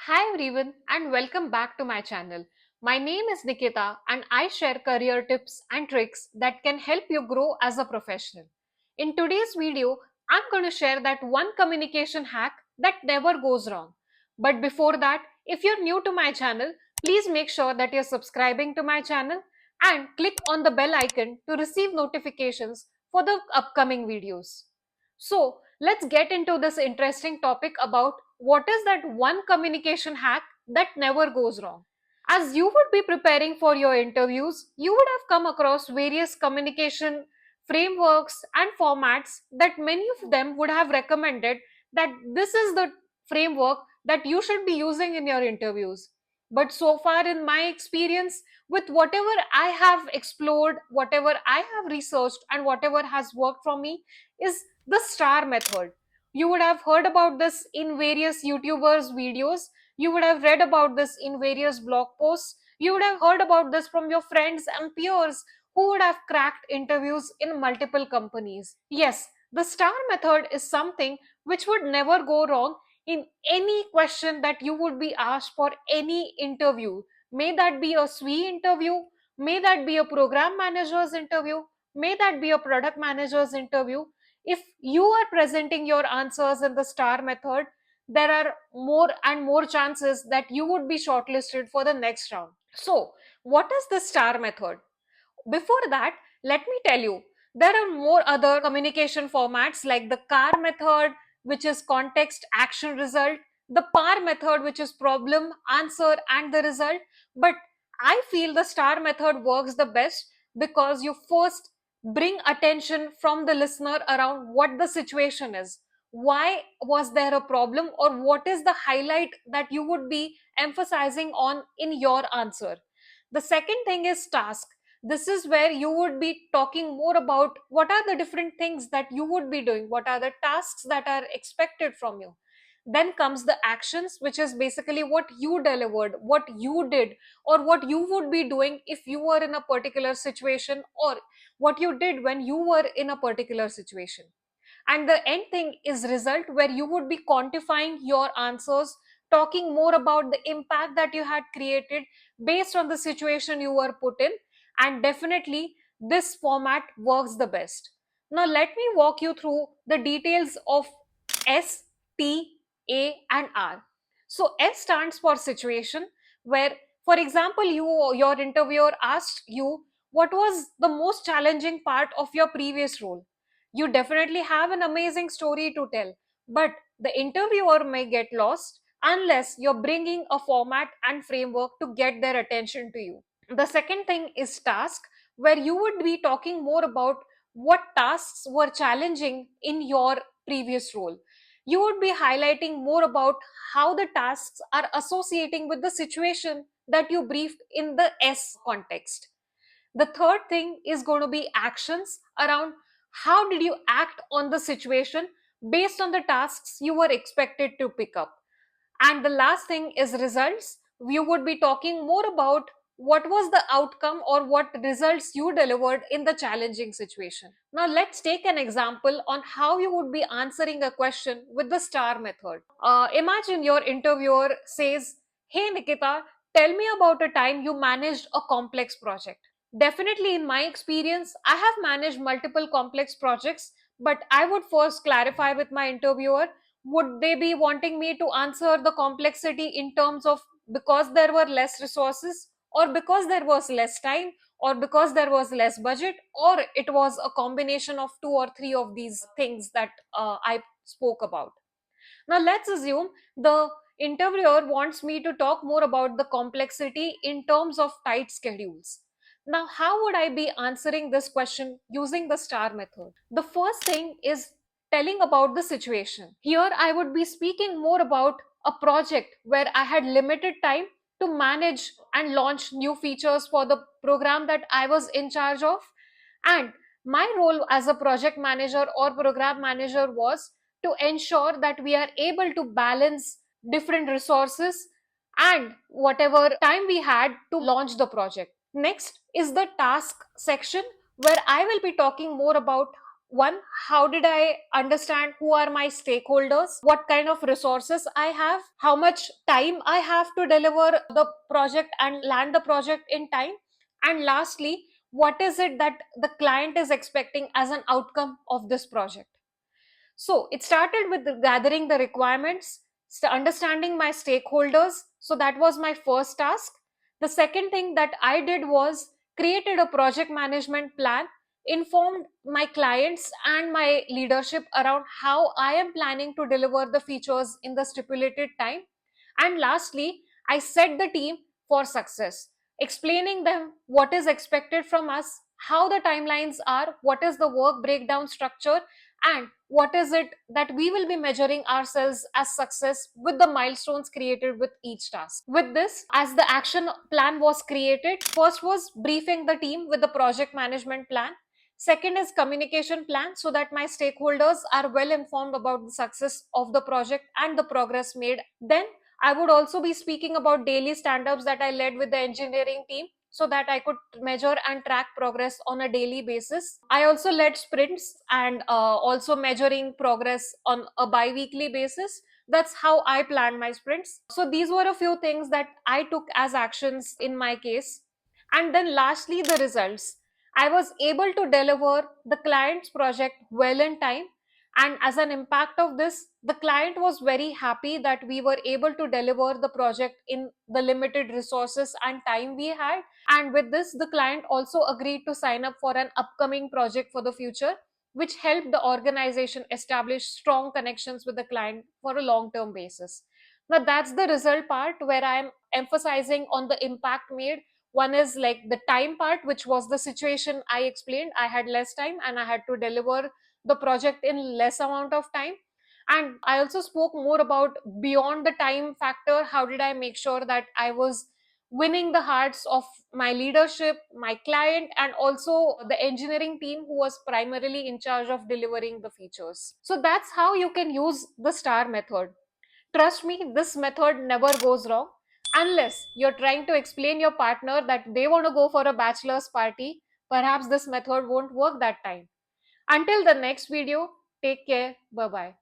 Hi everyone and welcome back to my channel. My name is Nikita and I share career tips and tricks that can help you grow as a professional. In today's video, I'm going to share that one communication hack that never goes wrong. But before that, if you're new to my channel, please make sure that you're subscribing to my channel and click on the bell icon to receive notifications for the upcoming videos. So, let's get into this interesting topic about what is that one communication hack that never goes wrong. As you would be preparing for your interviews, you would have come across various communication frameworks and formats that many of them would have recommended that this is the framework that you should be using in your interviews. But so far, in my experience, with whatever I have explored, whatever I have researched, and whatever has worked for me, is the STAR method. You would have heard about this in various YouTubers' videos. You would have read about this in various blog posts. You would have heard about this from your friends and peers who would have cracked interviews in multiple companies. Yes, the STAR method is something which would never go wrong in any question that you would be asked for any interview. May that be a SWE interview, may that be a program manager's interview, may that be a product manager's interview. If you are presenting your answers in the STAR method, there are more and more chances that you would be shortlisted for the next round. So, what is the STAR method? Before that, let me tell you, there are more other communication formats like the CAR method, which is context, action, result, the PAR method, which is problem, answer, and the result. But I feel the STAR method works the best because you first bring attention from the listener around what the situation is. Why was there a problem, or what is the highlight that you would be emphasizing on in your answer? The second thing is task. This is where you would be talking more about what are the different things that you would be doing, what are the tasks that are expected from you. Then comes the actions, which is basically what you delivered, what you did, or what you would be doing if you were in a particular situation, or what you did when you were in a particular situation. And the end thing is result, where you would be quantifying your answers, talking more about the impact that you had created based on the situation you were put in. And definitely this format works the best. Now let me walk you through the details of S, T, A and R. So S stands for situation, where for example your interviewer asked you what was the most challenging part of your previous role. You definitely have an amazing story to tell, but the interviewer may get lost unless you're bringing a format and framework to get their attention to you. The second thing is task, where you would be talking more about what tasks were challenging in your previous role. You would be highlighting more about how the tasks are associating with the situation that you briefed in the S context. The third thing is going to be actions around how did you act on the situation based on the tasks you were expected to pick up. And the last thing is results. You would be talking more about what was the outcome or what results you delivered in the challenging situation. Now, let's take an example on how you would be answering a question with the STAR method. Imagine your interviewer says, "Hey Nikita, tell me about a time you managed a complex project." Definitely, in my experience, I have managed multiple complex projects, but I would first clarify with my interviewer, would they be wanting me to answer the complexity in terms of because there were less resources, or because there was less time, or because there was less budget, or it was a combination of two or three of these things that I spoke about. Now let's assume the interviewer wants me to talk more about the complexity in terms of tight schedules. Now, how would I be answering this question using the STAR method? The first thing is telling about the situation. Here, I would be speaking more about a project where I had limited time to manage and launch new features for the program that I was in charge of. And my role as a project manager or program manager was to ensure that we are able to balance different resources and whatever time we had to launch the project. Next is the task section, where I will be talking more about One, how did I understand who are my stakeholders, what kind of resources I have, how much time I have to deliver the project and land the project in time, and lastly, what is it that the client is expecting as an outcome of this project. So it started with gathering the requirements, understanding my stakeholders. So that was my first task. The second thing that I did was created a project management plan, informed my clients and my leadership around how I am planning to deliver the features in the stipulated time. And lastly, I set the team for success, explaining them what is expected from us, how the timelines are, what is the work breakdown structure, and what is it that we will be measuring ourselves as success with the milestones created with each task. With this, as the action plan was created, first was briefing the team with the project management plan. Second is communication plan, so that my stakeholders are well informed about the success of the project and the progress made. Then I would also be speaking about daily stand-ups that I led with the engineering team, so that I could measure and track progress on a daily basis. I also led sprints and also measuring progress on a bi-weekly basis. That's how I planned my sprints. So these were a few things that I took as actions in my case. And then lastly, the results. I was able to deliver the client's project well in time, and as an impact of this, the client was very happy that we were able to deliver the project in the limited resources and time we had. And with this, the client also agreed to sign up for an upcoming project for the future, which helped the organization establish strong connections with the client for a long term basis. Now, that's the result part where I'm emphasizing on the impact made. One is like the time part, which was the situation I explained. I had less time and I had to deliver the project in less amount of time. And I also spoke more about beyond the time factor. How did I make sure that I was winning the hearts of my leadership, my client, and also the engineering team who was primarily in charge of delivering the features. So that's how you can use the STAR method. Trust me, this method never goes wrong, unless you're trying to explain your partner that they want to go for a bachelor's party. Perhaps this method won't work that time. Until the next video, take care. Bye bye.